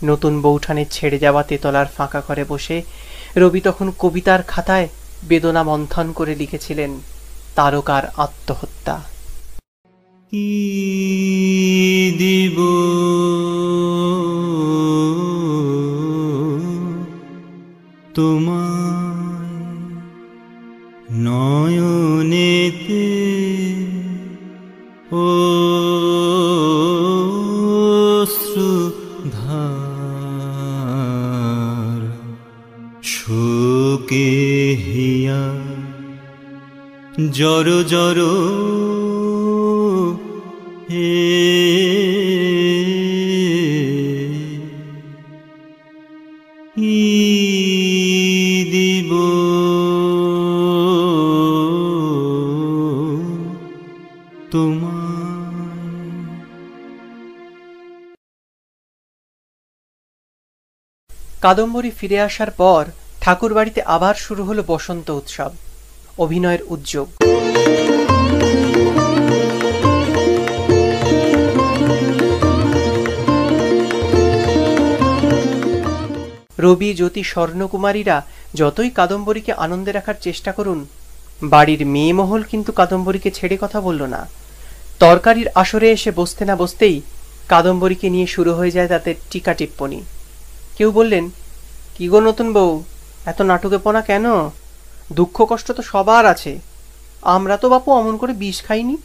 নতুন বৌঠানের ছেড়ে যাওয়া তেতলার ফাঁকা ঘরে বসে রবি তখন কবিতার খাতায় বেদনা মন্থন করে লিখেছিলেন তারকার আত্মহত্যা। কি দিব তোমায় নয়নেতে অশ্রুধার শোকে হিয়া জড় জড় হে দিব তোমায়। কাদম্বরী ফিরে আসার পর ঠাকুর বাড়িতে আবার শুরু হলো বসন্ত উৎসব, অভিনয়ের উদ্যোগ। রবি, জ্যোতি, স্বর্ণকুমারীরা যতই কাদম্বরীকে আনন্দে রাখার চেষ্টা করুন, বাড়ির মেয়ে মহল কিন্তু কাদম্বরীকে ছেড়ে কথা বলল না। তরকারির আসরে এসে বসতে না বসতেই কাদম্বরীকে নিয়ে শুরু হয়ে যায় তাদের টিকা টিপ্পনি। কেউ বললেন, কি গো নতুন বউ, এত নাটুকেপনা কেন? দুঃখ কষ্ট তো সবার আছে, আমরা তো বাপু অমন করে বিষ খাইনি।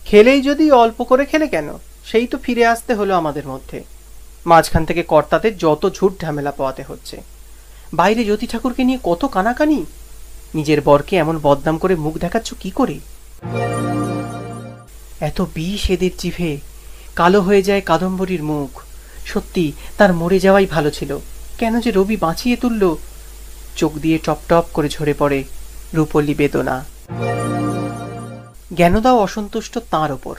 খেলেই যদি অল্প করে খেলে কেন, সেই তো ফিরে আসতে হলো আমাদের মধ্যে। মাঝখান থেকে কর্তাদের যত ঝুট ঝামেলা পোয়াতে হচ্ছে। বাইরে জ্যোতি ঠাকুরকে নিয়ে কত কানাকানি, নিজের বরকে এমন বদনাম করে মুখ দেখাচ্ছ কি করে? এত বিষ এদের জিভে, কালো হয়ে যায় কাদম্বরীর মুখ। সত্যি তার মরে যাওয়াই ভালো ছিল, কেন যে রবি বাঁচিয়ে তুলল। চোখ দিয়ে টপ টপ করে ঝরে পড়ে রূপল্লী বেদনা। জ্ঞানদাও অসন্তুষ্ট তাঁর ওপর।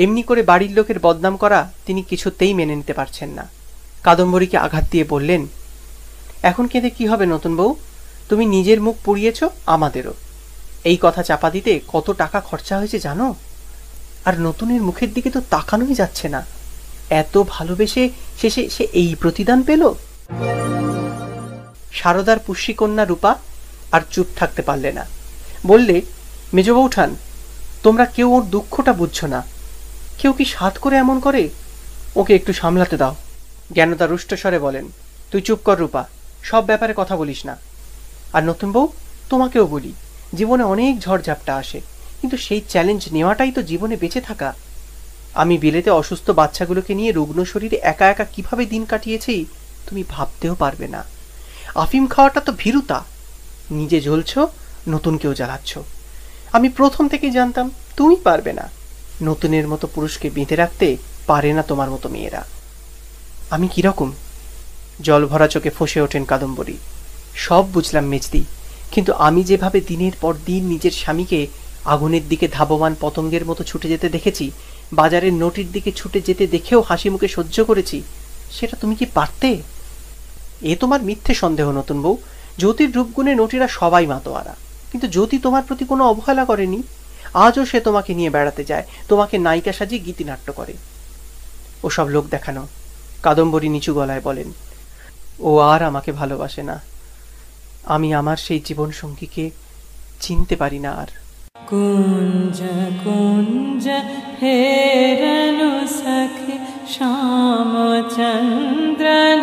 এমনি করে বাড়ির লোকের বদনাম করা তিনি কিছুতেই মেনে নিতে পারছেন না। কাদম্বরীকে আঘাত দিয়ে বললেন, এখন কেঁদে কি হবে নতুন বউ? তুমি নিজের মুখ পুড়িয়েছ, আমাদেরও। এই কথা চাপা দিতে কত টাকা খরচা হয়েছে জানো? আর নতুনের মুখের দিকে তো তাকানোই যাচ্ছে না। এত ভালোবেসে শেষে সে এই প্রতিদান পেল। শারদার পুষ্যিকন্যা রূপা আর চুপ থাকতে পারলে না, বললে, মেজ বৌঠান, তোমরা কেউ ওর দুঃখটা বুঝছো না। কেউ কি সাধ করে এমন করে? ওকে একটু সামলাতে দাও। জ্ঞানদা রুষ্টস্বরে বলেন, তুই চুপ কর রূপা, সব ব্যাপারে কথা বলিস না। আর নতুন বউ, তোমাকেও বলি, জীবনে অনেক ঝড়ঝাপটা আসে, কিন্তু সেই চ্যালেঞ্জ নেওয়াটাই তো জীবনে বেঁচে থাকা। আমি বিলেতে অসুস্থ বাচ্চাগুলোকে নিয়ে রুগ্ন শরীরে একা একা কিভাবে দিন কাটিয়েছি তুমি ভাবতেও পারবে না। আফিম খাওয়াটা তো ভীরুতা। নিজে জ্বলছ, নতুনকেও জ্বালাচ্ছ। আমি প্রথম থেকেই জানতাম তুমি পারবে না। নতুনের মতো পুরুষকে বেঁধে রাখতে পারে না তোমার মতো মেয়েরা। আমি কিরকম? জল ভরা চোখে ফসে ওঠেন কাদম্বরী। সব বুঝলাম মেজদি, কিন্তু আমি যেভাবে দিনের পর দিন নিজের স্বামীকে আগুনের দিকে ধাবমান পতঙ্গের মতো ছুটে যেতে দেখেছি, বাজারের নোটির দিকে ছুটে যেতে দেখেও হাসি মুখে সহ্য করেছি, সেটা তুমি কি পারতে? এ তোমার মিথ্যে সন্দেহ নতুন বউ। জ্যোতির রূপগুণে নটিরা সবাই মাতোয়ারা, কিন্তু জ্যোতি তোমার প্রতি কোনো অবহেলা করেনি। আজও সে তোমাকে নিয়ে বেড়াতে যায়, তোমাকে নায়িকা সাজিয়ে গীতিনাট্য করে। ওসব লোক দেখানো। কাদম্বরী নিচু গলায় বলেন, ও আর আমাকে ভালোবাসে না। আমি আমার সেই জীবন সঙ্গীকে চিনতে পারি না আর। কুঞ্জ কুঞ্জ হেরনু সখে শ্যামচন্দ্র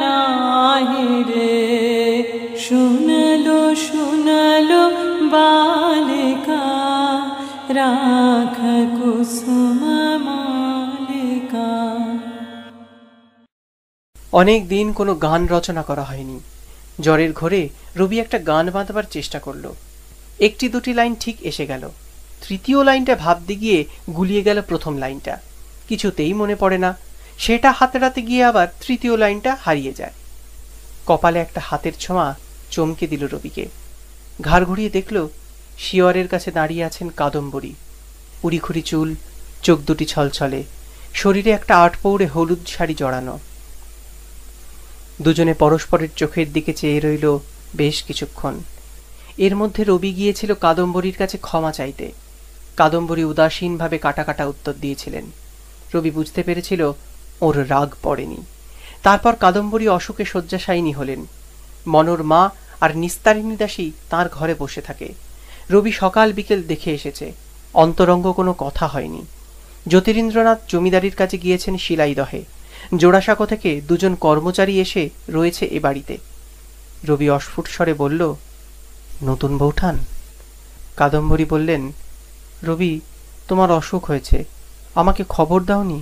নাহি রে, শুনলো শুনলো বালিকা রাখ কুসুম মালিকা। অনেক দিন কোনো গান রচনা করা হয়নি। জ্বরের ঘোরে রবি একটা গান বাঁধবার চেষ্টা করলো। একটি দুটি লাইন ঠিক এসে গেল, তৃতীয় লাইনটা ভাবতে গিয়ে গুলিয়ে গেল প্রথম লাইনটা। কিছুতেই মনে পড়ে না, সেটা হাতড়াতে গিয়ে আবার তৃতীয় লাইনটা হারিয়ে যায়। কপালে একটা হাতের ছোঁয়া চমকে দিল রবিকে। ঘাড় ঘুরিয়ে দেখল শিয়রের কাছে দাঁড়িয়ে আছেন কাদম্বরী। উড়িখুড়ি চুল, চোখ দুটি ছলছলে, শরীরে একটা আটপৌড়ে হলুদ শাড়ি জড়ানো। দুজনে পরস্পরের চোখের দিকে চেয়ে রইল বেশ কিছুক্ষণ। এর মধ্যে রবি গিয়েছিল কাদম্বরীর কাছে ক্ষমা চাইতে। কাদম্বরী উদাসীনভাবে কাটা কাটা উত্তর দিয়েছিলেন। রবি বুঝতে পেরেছিল ওর রাগ পড়েনি, তারপর কাদম্বরী অসুখে শয্যাশায়িনী হলেন। মনোর মা আর নিস্তারিণী দাসী তাঁর ঘরে বসে থাকে। রবি সকাল বিকেল দেখে এসেছে, অন্তরঙ্গ কোনো কথা হয়নি। জ্যোতিরিন্দ্রনাথ জমিদারির কাছে গিয়েছেন শিলাইদহে। জোড়াসাঁকো থেকে দুজন কর্মচারী এসে রয়েছে এ বাড়িতে। রবি অস্ফুট স্বরে বলল, নতুন বৌঠান? কাদম্বরী বললেন, রবি, তোমার অসুখ হয়েছে, আমাকে খবর দাওনি?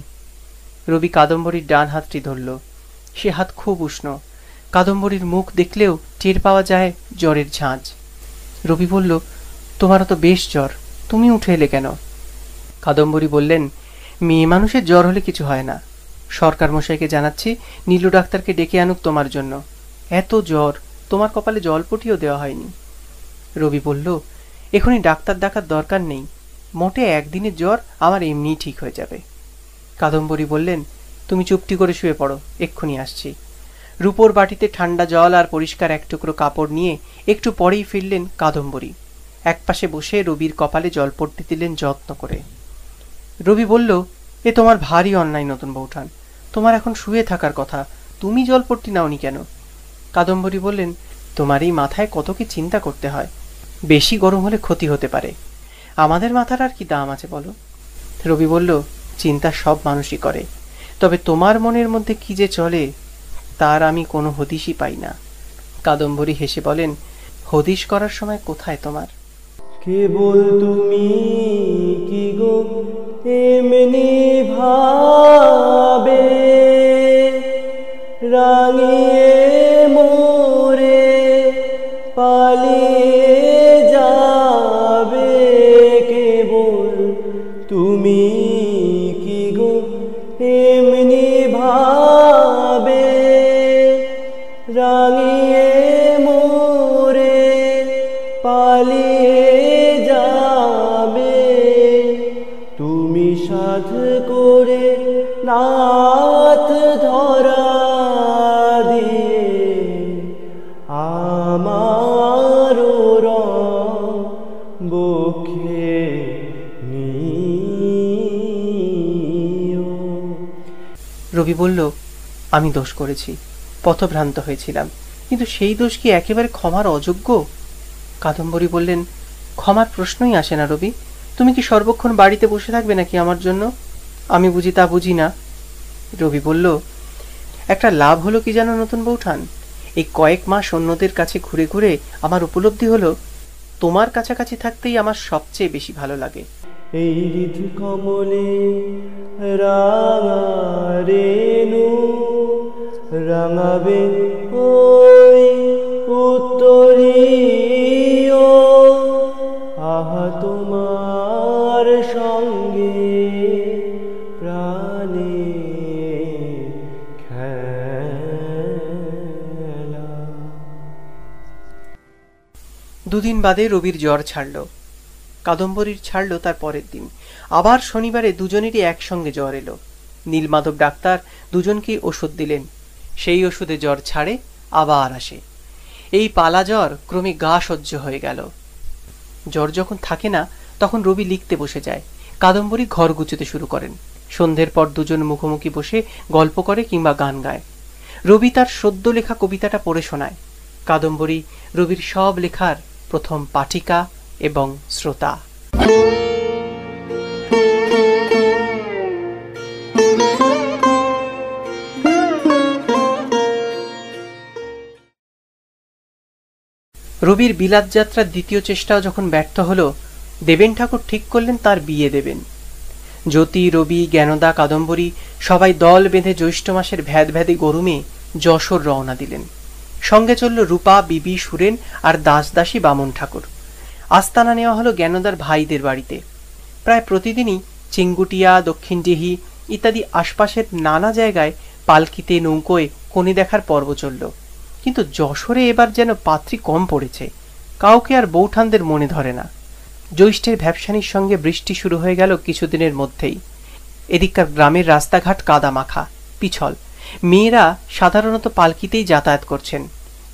রবি কাদম্বরীর ডান হাতটি ধরল। সে হাত খুব উষ্ণ। কাদম্বরীর মুখ দেখলেও টের পাওয়া যায় জ্বরের ঝাঁঝ। রবি বলল, তোমারও তো বেশ জ্বর, তুমি উঠে এলে কেন? কাদম্বরী বললেন, মেয়ে মানুষের জ্বর হলে কিছু হয় না। সরকার মশাইকে জানাচ্ছি নীলু ডাক্তারকে ডেকে আনুক তোমার জন্য। এত জ্বর, তোমার কপালে জলপটিও দেওয়া হয়নি। রবি বলল, এখনই ডাক্তার দেখার দরকার নেই, মোটে একদিনের জ্বর আমার এমনিই ঠিক হয়ে যাবে। কাদম্বরী বললেন, তুমি চুপটি করে শুয়ে পড়ো, এক্ষুনি আসছি। রূপোর বাটিতে ঠান্ডা জল আর পরিষ্কার এক টুকরো কাপড় নিয়ে একটু পরেই ফিরলেন কাদম্বরী। একপাশে বসে রবির কপালে জলপট্টি দিলেন যত্ন করে। রবি বলল, এ তোমার ভারী অন্যায় নতুন বৌঠান, তোমার এখন শুয়ে থাকার কথা, তুমি জলপট্টি নাওনি কেন? কাদম্বরী বললেন, তোমার এই মাথায় কত কি চিন্তা করতে হয়, বেশি গরম হলে ক্ষতি হতে পারে। আমাদের মাথার আর কি দাম আছে বলো? রবি বলল, চিন্তা সব মানুষই করে, তবে তোমার মনের মধ্যে কি যে চলে তার আমি কোনো হদিশই পাই না। কাদম্বরী হেসে বলেন, হদিশ করার সময় কোথায় তোমার? কেবল তুমি কি গো এমনি ভাবে রাঙিয়ে মোরে পালিয়ে যাবে, কেবল তুমি কি গো এমনি ভাবে রাঙিয়ে মোরে পালিয়ে যাবে, তুমি সাধ করে নাথ ধরা দিয়ে আমার বক্ষে নিও। রবি বলল, আমি দোষ করেছি, পথভ্রান্ত হয়েছিলাম, কিন্তু সেই দোষ কি একেবারে ক্ষমার অযোগ্য? কাদম্বরী বললেন, ক্ষমার প্রশ্নই আসে না রবি, তুমি কি সর্বক্ষণ বাড়িতে বসে থাকবে নাকি আমার জন্য? আমি বুঝি তা বুঝি না। রবি বলল, একটা লাভ হলো কি জানো নতুন বৌঠান, এই কয়েক মাস অন্যদের কাছে ঘুরে ঘুরে আমার উপলব্ধি হলো তোমার কাছাকাছি থাকতেই আমার সবচেয়ে বেশি ভালো লাগে। এই হৃদ কমলে রাঙা রেণু রাঙাবে ওই উত্তরীয়, আহা তোমার সঙ্গে প্রাণে খেলা। দুদিন বাদে রবির জ্বর ছাড়ল, কাদম্বরীর ছাড়ল তার পরের দিন। আবার শনিবারে দুজনেরই একসঙ্গে জ্বর এলো। নীলমাধব ডাক্তার দুজনকেই ওষুধ দিলেন। সেই ওষুধে জ্বর ছাড়ে, আবার আসে। এই পালা জ্বর ক্রমে গা সহ্য হয়ে গেল। জ্বর যখন থাকে না তখন রবি লিখতে বসে যায়। কাদম্বরী ঘর গুছোতে শুরু করেন। সন্ধ্যের পর দুজন মুখোমুখি বসে গল্প করে কিংবা গান গায়। রবি তার সদ্য লেখা কবিতাটা পড়ে শোনায়। কাদম্বরী রবির সব লেখার প্রথম পাঠিকা এবং শ্রোতা। রবির বিলাত যাত্রার দ্বিতীয় চেষ্টাও যখন ব্যর্থ হল, দেবেন ঠাকুর ঠিক করলেন তার বিয়ে দেবেন। জ্যোতি, রবি, জ্ঞানদা, কাদম্বরী সবাই দল বেঁধে জ্যৈষ্ঠ মাসের ভ্যাদ ভ্যাদে গরুমে যশোর রওনা দিলেন। সঙ্গে চলল রূপা, বিবি, সুরেন আর দাসদাসী বামন ঠাকুর। আস্তানা নেওয়া হলো জ্ঞানদার ভাইদের বাড়িতে। প্রায় প্রতিদিনই চেঙ্গুটিয়া, দক্ষিণডিহি ইত্যাদি আশপাশের নানা জায়গায় পালকিতে, নৌকোয় কনে দেখার পর্ব চলল। কিন্তু যশোরে এবার যেন পাত্রী কম পড়েছে, কাউকে আর বৌঠানদের মনে ধরে না। জ্যৈষ্ঠের ভ্যাবসানির সঙ্গে বৃষ্টি শুরু হয়ে গেল কিছুদিনের মধ্যেই। এদিককার গ্রামের রাস্তাঘাট কাদা মাখা, পিছল। মেয়েরা সাধারণত পালকিতেই যাতায়াত করছেন।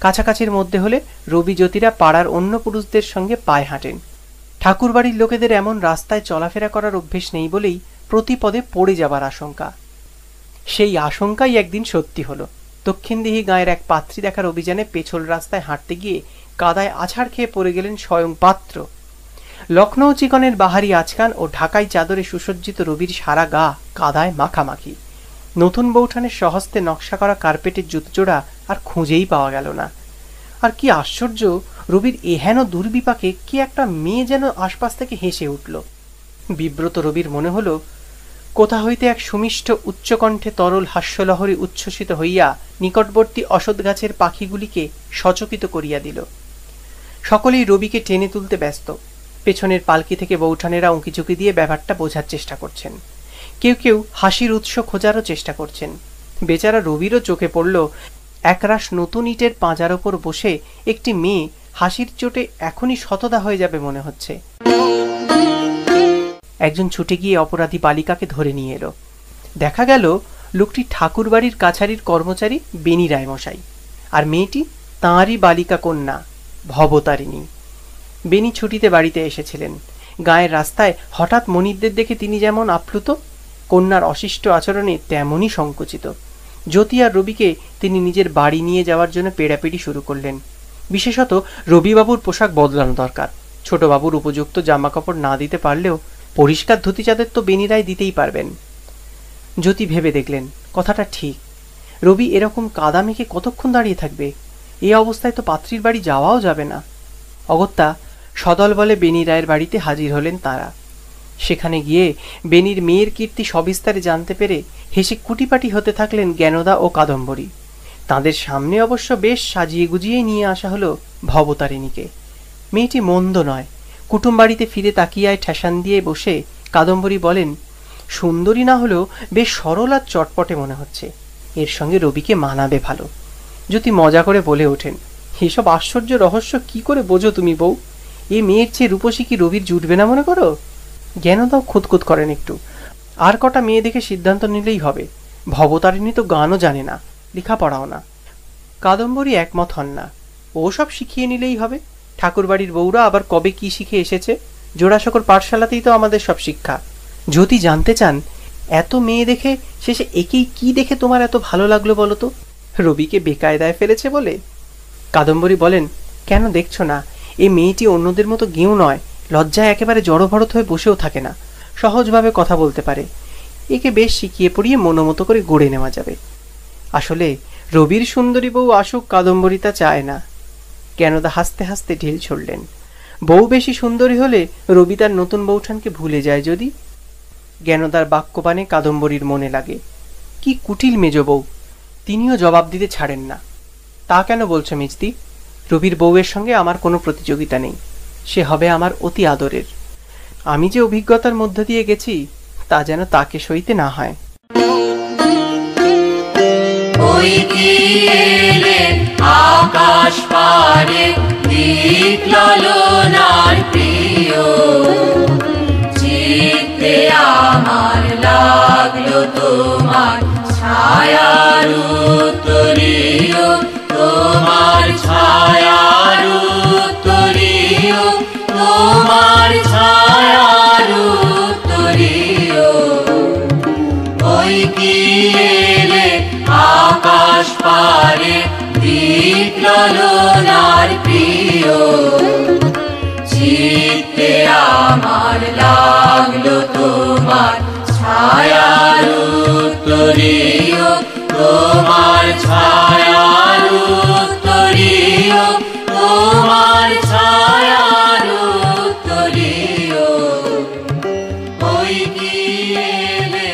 কাছাকাছির মধ্যে হলে রবি, জ্যোতিরা পাড়ার অন্য পুরুষদের সঙ্গে পায়ে হাঁটেন। ঠাকুরবাড়ির লোকেদের এমন রাস্তায় চলাফেরা করার অভ্যেস নেই বলেই প্রতিপদে পড়ে যাবার আশঙ্কা। সেই আশঙ্কাই একদিন সত্যি হলো। দক্ষিণদিঘি গাঁয়ের এক পাত্রী দেখার অভিযানে পেছল রাস্তায় হাঁটতে গিয়ে কাদায় আছাড় খেয়ে পড়ে গেলেন স্বয়ং পাত্র। লখনৌ চিকনের বাহারি আচকান ও ঢাকাই চাদরে সুসজ্জিত রবির সারা গা কাদায় মাখামাখি। নতুন বৌঠানের স্বহস্তে নকশা করা কার্পেটের জুতোজোড়া আর খুঁজেই পাওয়া গেল না। আর কি আশ্চর্য, রবির এহেন দুর্বিপাকে কি একটা মেয়ে যেন আশপাশ থেকে হেসে উঠল। বিব্রত রবির মনে হল কোথা হইতে এক সুমিষ্ট উচ্চকণ্ঠে তরল হাস্যলহরী উচ্ছ্বসিত হইয়া নিকটবর্তী অসৎ গাছের পাখিগুলিকে সচকিত করিয়া দিল। সকলেই রবিকে টেনে তুলতে ব্যস্ত। পেছনের পালকি থেকে বৌঠানেরা উঁকিঝুঁকি দিয়ে ব্যাপারটা বোঝার চেষ্টা করছেন। কেউ কেউ হাসির উৎস খোঁজারও চেষ্টা করছেন। বেচারা রবিরও চোখে পড়ল একরাশ নতুন ইটের পাঁজার ওপর বসে একটি মেয়ে হাসির চোটে এখনই শতদা হয়ে যাবে মনে হচ্ছে। একজন ছুটে গিয়ে অপরাধী বালিকাকে ধরে নিয়ে এলো। দেখা গেল লোকটি ঠাকুরবাড়ির কাছারির কর্মচারী বেনি রায়মশাই, আর মেয়েটি তাঁরই বালিকা কন্যা ভবতারিণী। বেনি ছুটিতে বাড়িতে এসেছিলেন। গায়ের রাস্তায় হঠাৎ মনিবদের দেখে তিনি যেমন আপ্লুত, কন্যার অশিষ্ট আচরণে তেমনই সংকুচিত। জ্যোতি আর রবিকে তিনি নিজের বাড়ি নিয়ে যাওয়ার জন্য পেড়াপিড়ি শুরু করলেন। বিশেষত রবিবাবুর পোশাক বদলানো দরকার। ছোটবাবুর উপযুক্ত জামাকাপড় না দিতে পারলেও পরিষ্কার ধুতি চাদর তো বেনি রায় দিতেই পারবেন। জ্যোতি ভেবে দেখলেন কথাটা ঠিক। রবি এরকম কাদা মেখে কতক্ষণ দাঁড়িয়ে থাকবে? এই অবস্থায় তো পাত্রীর বাড়ি যাওয়াও যাবে না। অগত্যা সদল বলে বেনি রায়ের বাড়িতে হাজির হলেন তারা। সেখানে গিয়ে বেনির মেয়ের কীর্তি সবিস্তারে জানতে পেরে হেসে কুটিপাটি হতে থাকলেন জ্ঞানদা ও কাদম্বরী। তাদের সামনে অবশ্য বেশ সাজিয়ে গুজিয়ে নিয়ে আসা হলো ভবতারিণীকে। মেয়েটি মন্দ নয়। কুটুম বাড়িতে ফিরে তাকিয়ায় ঠেসান দিয়ে বসে কাদম্বরী বলেন, সুন্দরী না হলেও বেশ সরল আর চটপটে মনে হচ্ছে। এর সঙ্গে রবিকে মানাবে ভালো। জ্যোতি মজা করে বলে ওঠেন, এসব আশ্চর্য রহস্য কি করে বোঝো তুমি বউ? এ মেয়ের চেয়ে রূপসী কি রবির জুটবে না মনে করো? জ্ঞানদাও খুঁতখুত করেন একটু। আর কটা মেয়ে দেখে সিদ্ধান্ত নিলেই হবে। ভবতারিণী তো গানও জানে না, লেখাপড়াও না। কাদম্বরী একমত হন না। ও সব শিখিয়ে নিলেই হবে। ঠাকুরবাড়ির বউরা আবার কবে কি শিখে এসেছে? জোড়াসাঁকোর পাঠশালাতেই তো আমাদের সব শিক্ষা। যদি জানতে চান এত মেয়ে দেখে শেষে একেই কি দেখে তোমার এত ভালো লাগলো বলো তো? রবিকে বেকায়দায় ফেলেছে বলে? কাদম্বরী বলেন, কেন দেখছো না, এই মেয়েটি অন্যদের মতো গেঁয়ো নয়। লজ্জায় একেবারে জড়ভরত হয়ে বসেও থাকে না, সহজভাবে কথা বলতে পারে। একে বেশ শিখিয়ে পড়িয়ে মনোমতো করে গড়ে নেওয়া যাবে। আসলে রবির সুন্দরী বউ আসুক কাদম্বরী তা চায় না। জ্ঞানদা হাসতে হাসতে ঢিল ছড়লেন। বউ বেশি সুন্দরী হলে রবি তার নতুন বৌঠানকে ভুলে যায় যদি। জ্ঞানদার বাক্যবাণে কাদম্বরীর মনে লাগে, কি কুটিল মেজ বউ। তিনিও জবাব দিতে ছাড়েন না। তা কেন বলছো মিজদি? রবির বউয়ের সঙ্গে আমার কোনো প্রতিযোগিতা নেই। সে হবে আমার অতি আদরের। আমি যে অভিজ্ঞতার মধ্য দিয়ে গেছি তা যেন তাকে সইতে না হয়। আকাশ পারে দীপ ললনার প্রিয় চিত্তে আমার লাগলো তোমার ছায়ার উত্তরীয়, তোমার ছায়ার উত্তরীয়, তোমার ছায়ার উত্তরীয়। ওই কি এলে আকাশ পারে দীপ ললনার প্রিয় চিত্তে আমার লাগলো তোমার ছায়ার উত্তরীয়, তোমার ছায়ার উত্তরীয়, তোমার ছায়ার উত্তরীয়। ওই কি এলে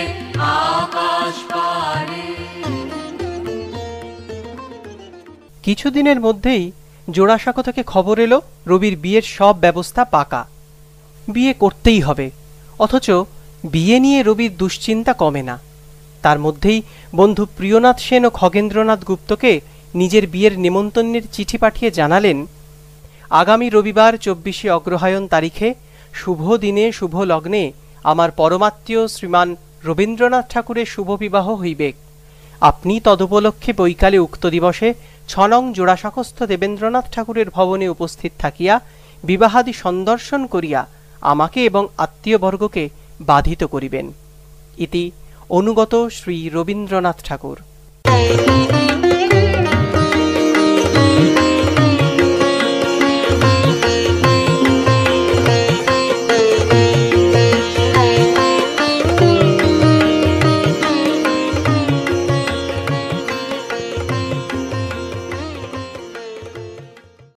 আকাশ পারে। কিছুদিনের মধ্যেই জোড়াসাঁকো থেকে খবর এলো রবির বিয়ের সব ব্যবস্থা পাকা। বিয়ে করতেই হবে। অথচ বিয়ে নিয়ে রবির দুশ্চিন্তা কমে না। তার মধ্যেই বন্ধু প্রিয়নাথ সেন ও খগেন্দ্রনাথ গুপ্তকে নিজের বিয়ের নিমন্ত্রণের চিঠি পাঠিয়ে জানালেন, আগামী রবিবার 24শে অগ্রহায়ণ তারিখে শুভ দিনে শুভ লগ্নে আমার পরমাত্মীয় শ্রীমান রবীন্দ্রনাথ ঠাকুরের শুভ বিবাহ হইবে। আপনি তদুপলক্ষে বৈকালে উক্ত দিবসে 6 নং জোড়াসাঁকোস্থ দেবেন্দ্রনাথ ঠাকুরের ভবনে উপস্থিত থাকিয়া বিবাহাদি সন্দর্শন করিয়া আমাকে এবং আত্মীয়বর্গকে বাধিত করিবেন। ইতি অনুগত শ্রী রবীন্দ্রনাথ ঠাকুর।